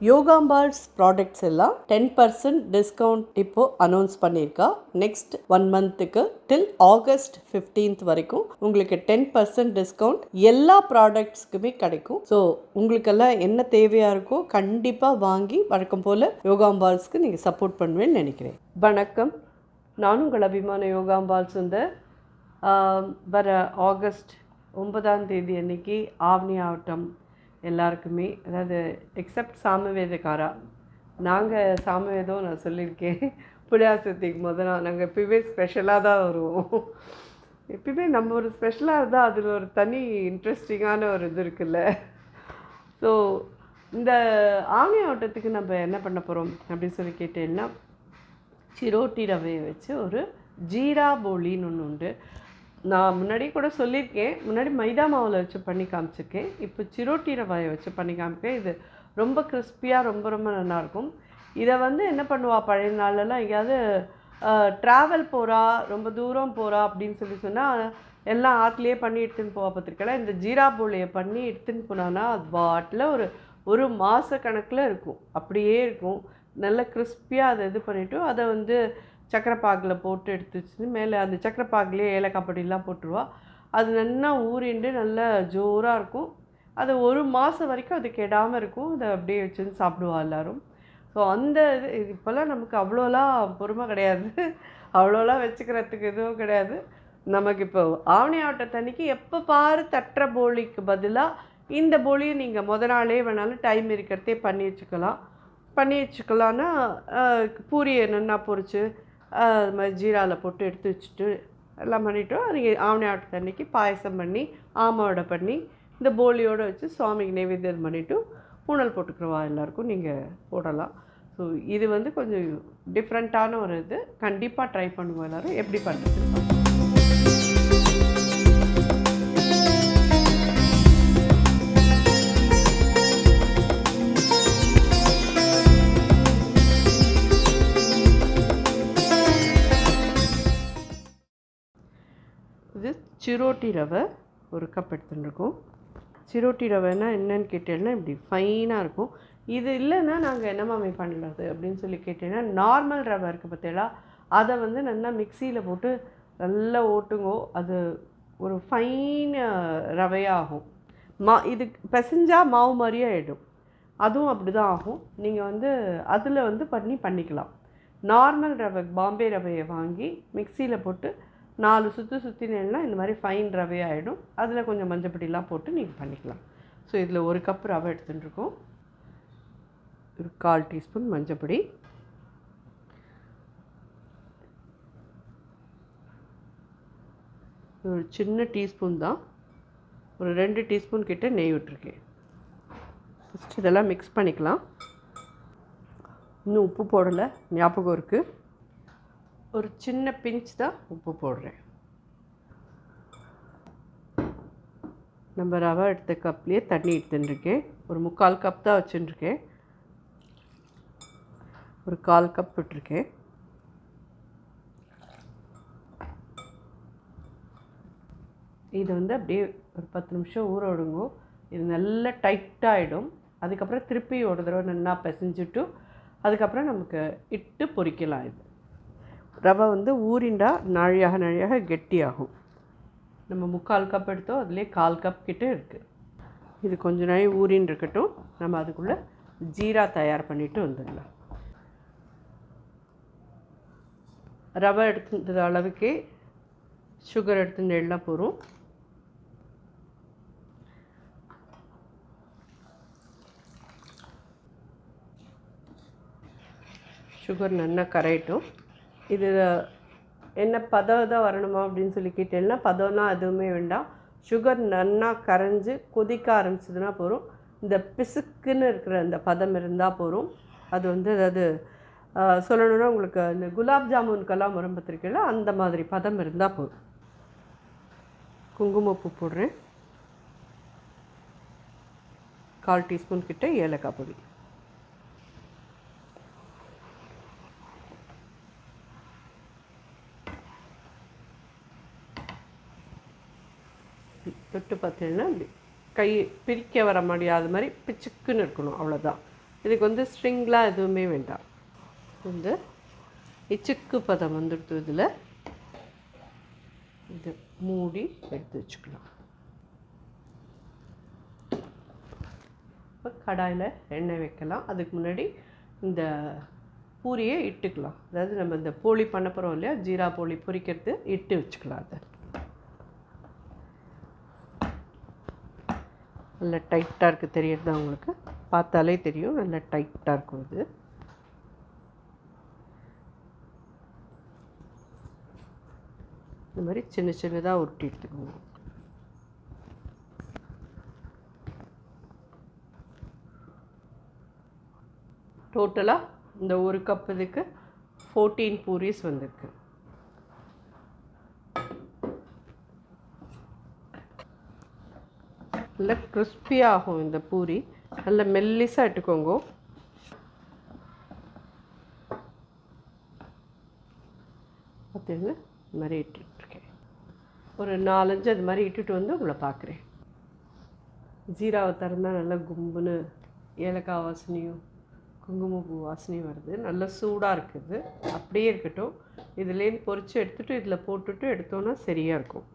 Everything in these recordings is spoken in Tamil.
யோகாம்பால்ஸ் ப்ராடக்ட்ஸ் எல்லாம் 10% டிஸ்கவுண்ட் இப்போ அனௌன்ஸ் பண்ணியிருக்கா. நெக்ஸ்ட் 1 மந்த்துக்கு டில் ஆகஸ்ட் 15th வரைக்கும் உங்களுக்கு 10% டிஸ்கவுண்ட் எல்லா ப்ராடக்ட்ஸ்க்குமே கிடைக்கும். ஸோ உங்களுக்கெல்லாம் என்ன தேவையாக இருக்கோ கண்டிப்பாக வாங்கி வழக்கம் போல் யோகாம்பால்ஸ்க்கு நீங்கள் சப்போர்ட் பண்ணுவேன்னு நினைக்கிறேன். வணக்கம், நானும் உங்கள் அபிமான யோகாம்பால் சுந்தர். வர ஆகஸ்ட் 9 அன்னைக்கு ஆவணி ஆவட்டம் எல்லாருக்குமே, அதாவது எக்ஸப்ட் சாமவேதக்காரா, நாங்கள் சாமவேதம் நான் சொல்லியிருக்கேன். புளியாசத்துக்கு முதல்ல நாங்கள் எப்பயுமே ஸ்பெஷலாக தான் வருவோம். எப்பயுமே நம்ம ஒரு ஸ்பெஷலாக இருந்தால் அதில் ஒரு தனி இன்ட்ரெஸ்டிங்கான ஒரு இது இருக்குல்ல. ஸோ இந்த ஆவணி ஆவட்டத்துக்கு நம்ம என்ன பண்ண போகிறோம் அப்படின்னு சொல்லி கேட்டேன்னா, சிரோட்டி ரவையை வச்சு ஒரு ஜீரா போலின்னு ஒன்று உண்டு. நான் முன்னாடி கூட சொல்லியிருக்கேன், முன்னாடி மைதா மாவில் வச்சு பண்ணி காமிச்சிருக்கேன். இப்போ சிரோட்டி ரவையை வச்சு பண்ணி காமிக்கிறேன். இது ரொம்ப கிறிஸ்பியாக ரொம்ப ரொம்ப நல்லாயிருக்கும். இதை என்ன பண்ணுவா, பழைய நாளெல்லாம் எங்கேயாவது ட்ராவல் போகிறா, ரொம்ப தூரம் போகிறா அப்படின்னு சொன்னால் எல்லாம் ஆற்றுலேயே பண்ணி எடுத்துன்னு போவா பார்த்துருக்கலாம். இந்த ஜீரா போலியை பண்ணி எடுத்துன்னு போனான்னா அது பாட்டில் ஒரு மாத கணக்கில் இருக்கும், அப்படியே இருக்கும். நல்ல கிறிஸ்பியாக அதை இது பண்ணிவிட்டு அதை சக்கரைப்பாகில் போட்டு எடுத்து வச்சு மேலே அந்த சக்கரைப்பாகிலே ஏலக்காய் பொடியெலாம் போட்டுருவா. அது நல்லா ஊறிண்டு நல்லா ஜோராக இருக்கும். அது ஒரு மாதம் வரைக்கும் அது கெடாமல் இருக்கும். அதை அப்படியே வச்சுன்னு சாப்பிடுவா எல்லோரும். ஸோ அந்த இது இப்போல்லாம் நமக்கு அவ்வளோலாம் பொறுமை கிடையாது, அவ்வளோலாம் வச்சுக்கிறதுக்கு எதுவும் கிடையாது. நமக்கு இப்போ ஆவணி ஆவட்டத்தன்னைக்கு எப்போ பாரு தட்டுற போலிக்கு பதிலாக இந்த போலியை நீங்கள் முத நாளே வேணாலும் டைம் இருக்கிறதே பண்ணி வச்சுக்கலான்னா பூரியை நல்லா பொரித்து அது மாதிரி ஜீராவில் போட்டு எடுத்து வச்சுட்டு எல்லாம் பண்ணிவிட்டோம். நீங்கள் ஆவணி ஆவட்டத்தன்னைக்கு பாயசம் பண்ணி ஆமாவோட பண்ணி இந்த போலியோடு வச்சு சுவாமிக்கு நைவேத்தியம் பண்ணிவிட்டு பூனல் போட்டுக்கிறவா எல்லாருக்கும் நீங்கள் போடலாம். ஸோ இது கொஞ்சம் டிஃப்ரெண்ட்டான ஒரு இது. கண்டிப்பாக ட்ரை பண்ணுவோம் எல்லோரும். எப்படி பண்ணுறது இது சிரோட்டி ரவை ஒரு கப் எடுத்துட்டுருக்கோம். சிரோட்டி ரவைன்னா என்னன்னு கேட்டேன்னா இப்படி ஃபைனாக இருக்கும். இது இல்லைன்னா நாங்கள் என்ன மாமி பண்ணுறது அப்படின்னு சொல்லி கேட்டேன்னா, நார்மல் ரவை இருக்குது பார்த்தீங்களா, அதை நல்லா மிக்சியில் போட்டு நல்லா ஓட்டுங்கோ. அது ஒரு ஃபைன் ரவையாகும். இது பிசைஞ்சால் மாவு மாதிரியே ஆகிடும். அதுவும் அப்படி தான் ஆகும். நீங்கள் அதில் பண்ணிக்கலாம். நார்மல் ரவை பாம்பே ரவையை வாங்கி மிக்சியில் போட்டு 4 சுற்றினேன்னா இந்த மாதிரி ஃபைன் ரவை ஆகிடும். அதில் கொஞ்சம் மஞ்சப்பொடியெலாம் போட்டு நீங்கள் பண்ணிக்கலாம். ஸோ இதில் 1 கப் ரவை எடுத்துட்டுருக்கோம். ஒரு 1/4 டீஸ்பூன் மஞ்சப்பொடி, ஒரு சின்ன டீஸ்பூன் தான், ஒரு 2 டீஸ்பூன் கிட்ட நெய் விட்டுருக்கேன். ஃபஸ்ட்டு இதெல்லாம் மிக்ஸ் பண்ணிக்கலாம். இன்னும் உப்பு போடலை, ஞாபகம் இருக்குது. ஒரு சின்ன பிஞ்ச் தான் உப்பு போடுறேன். நம்ம ரவை எடுத்த கப்லேயே தண்ணி எடுத்துட்டுருக்கேன். ஒரு 3/4 கப் தான் வச்சுட்டுருக்கேன். ஒரு 1/4 கப் விட்டுருக்கேன். இது அப்படியே ஒரு 10 நிமிஷம் ஊற விடுங்க. இது நல்லா டைட்டாகிடும். அதுக்கப்புறம் திருப்பி ஒரு தடவை நல்லா பிசைஞ்சிட்டு அதுக்கப்புறம் நமக்கு இட்டு பொரிக்கலாம். இது ரவை ஊறிண்டா நழியாக கெட்டியாகும். நம்ம 3/4 கப் எடுத்தோம், அதிலே 1/4 கப் கிட்ட இருக்குது. இது கொஞ்ச நாள் ஊறின்னு இருக்கட்டும். நம்ம அதுக்குள்ளே ஜீரா தயார் பண்ணிவிட்டு வந்துடலாம். ரவை எடுத்துக்கிற அளவுக்கே சுகர் எடுத்துட்டு எல்லாம் போகிறோம். சுகர் நல்லா கரையட்டும். இது என்ன பதம் தான் வரணுமா அப்படின்னு சொல்லி கேட்டேன்னா, பதம்னா எதுவுமே வேண்டாம். சுகர் நல்லா கரைஞ்சி கொதிக்க ஆரம்பிச்சதுன்னா போதும். இந்த பிசுக்குன்னு இருக்கிற அந்த பதம் இருந்தால் போதும். அது அதாவது சொல்லணுன்னா உங்களுக்கு இந்த குலாப் ஜாமுனுக்கெல்லாம் முரம்பத்திருக்கல அந்த மாதிரி பதம் இருந்தால் போதும். குங்குமப்பூ போடுறேன். 1/4 டீஸ்பூன் கிட்ட ஏலக்காய் பொடி. தொட்டு பார்த்தீங்கன்னா கை பிரிக்க வர முடியாத மாதிரி பிச்சுக்குன்னு இருக்கணும், அவ்வளோதான். இதுக்கு வந்து ஸ்ட்ரிங்லாம் எதுவுமே வேண்டாம். வந்து இச்சுக்கு பதம் வந்துடுது. இதில் இது மூடி எடுத்து வச்சுக்கலாம். இப்போ கடாயில் எண்ணெய் வைக்கலாம். அதுக்கு முன்னாடி இந்த பூரியை இட்டுக்கலாம். அதாவது நம்ம இந்த போளி பண்ண போகிறோம் இல்லையா, ஜீரா போளி பொரிக்கிறது, இட்டு வச்சுக்கலாம். அதை நல்லா டைட்டாக இருக்குது, தெரியுது தான் உங்களுக்கு, பார்த்தாலே தெரியும் நல்லா டைட்டாக இருக்கும். இது இந்த மாதிரி சின்ன சின்னதாக உருட்டி எடுத்துக்கோங்க. டோட்டலாக இந்த ஒரு கப் இதுக்கு 14 பூரிஸ் வந்திருக்கு. நல்லா கிறிஸ்பியாகும் இந்த பூரி. நல்லா மெல்லிசாக இட்டுக்கோங்க. பார்த்தீங்கன்னா இந்த மாதிரி இட்டுருக்கேன். ஒரு 4-5 அது மாதிரி இட்டுட்டு வந்து உங்களை பார்க்குறேன். ஜீராவை திறந்தால் நல்லா கும்புன்னு ஏலக்காய் வாசனையும் குங்குமப்பூ வாசனையும் வருது. நல்லா சூடாக இருக்குது. அப்படியே இருக்கட்டும். இதுலேருந்து பொரித்து எடுத்துகிட்டு இதில் போட்டுட்டு எடுத்தோன்னா சரியாக இருக்கும்.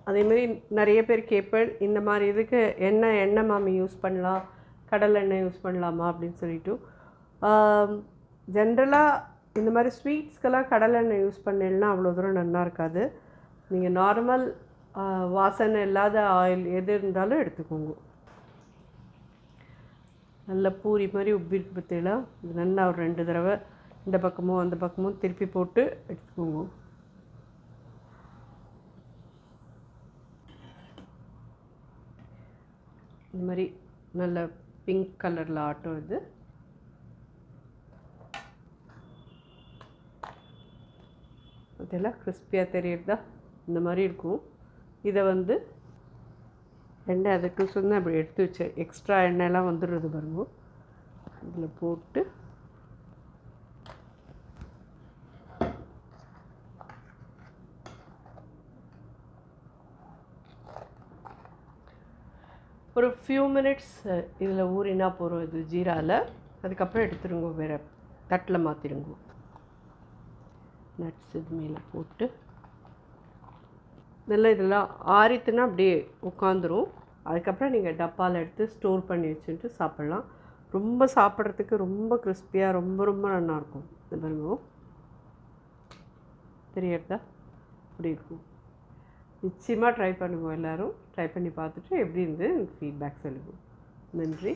அதேமாரி நிறைய பேர் கேட்பேன், இந்த மாதிரி இதுக்கு எண்ணெய் மாமி யூஸ் பண்ணலாம், கடலை எண்ணெய் யூஸ் பண்ணலாமா அப்படின்னு சொல்லிட்டு. ஜென்ரலாக இந்த மாதிரி ஸ்வீட்ஸ்க்கெல்லாம் கடலை எண்ணெய் யூஸ் பண்ணலைன்னா அவ்வளோ தூரம் நல்லா இருக்காது. நீங்கள் நார்மல் வாசனை இல்லாத ஆயில் எது இருந்தாலும் எடுத்துக்கோங்க. நல்ல பூரி மாதிரி உப்பிருக்கு பற்றினா இது நல்லா ஒரு 2 தடவை இந்த பக்கமும் அந்த பக்கமும் திருப்பி போட்டு எடுத்துக்கோங்க. இந்த மாதிரி நல்ல பிங்க் கலரில் ஆட்டம். இது அதெல்லாம் கிறிஸ்பியாக தெரியுறதா, இந்த மாதிரி இருக்கும். இதை வந்து எண்ணெய் அதுக்கு சொன்னால் அப்படி எடுத்து வச்ச எக்ஸ்ட்ரா எண்ணெயெல்லாம் வந்துடுறது பாருங்க. இதில் போட்டு ஒரு ஃபியூ மினிட்ஸ் இதில் ஊறினா போகிறோம். இது ஜீராவில். அதுக்கப்புறம் எடுத்துருங்க, வேறு தட்டில் மாற்றிடுங்க. நட்ஸ் இது மேலே போட்டு நல்லா இதெல்லாம் ஆறித்துனா அப்படியே உட்காந்துரும். அதுக்கப்புறம் நீங்கள் டப்பாவில் எடுத்து ஸ்டோர் பண்ணி வச்சுட்டு சாப்பிட்லாம். ரொம்ப சாப்பிட்றதுக்கு ரொம்ப கிறிஸ்பியாக ரொம்ப ரொம்ப நல்லாயிருக்கும். இந்த பாருங்க தெரியறதா, அப்படி இருக்கும். நிச்சயமாக ட்ரை பண்ணுவோம். எல்லோரும் ட்ரை பண்ணி பார்த்துட்டு எப்படி இருந்து ஃபீட்பேக் சொல்லுவோம். நன்றி.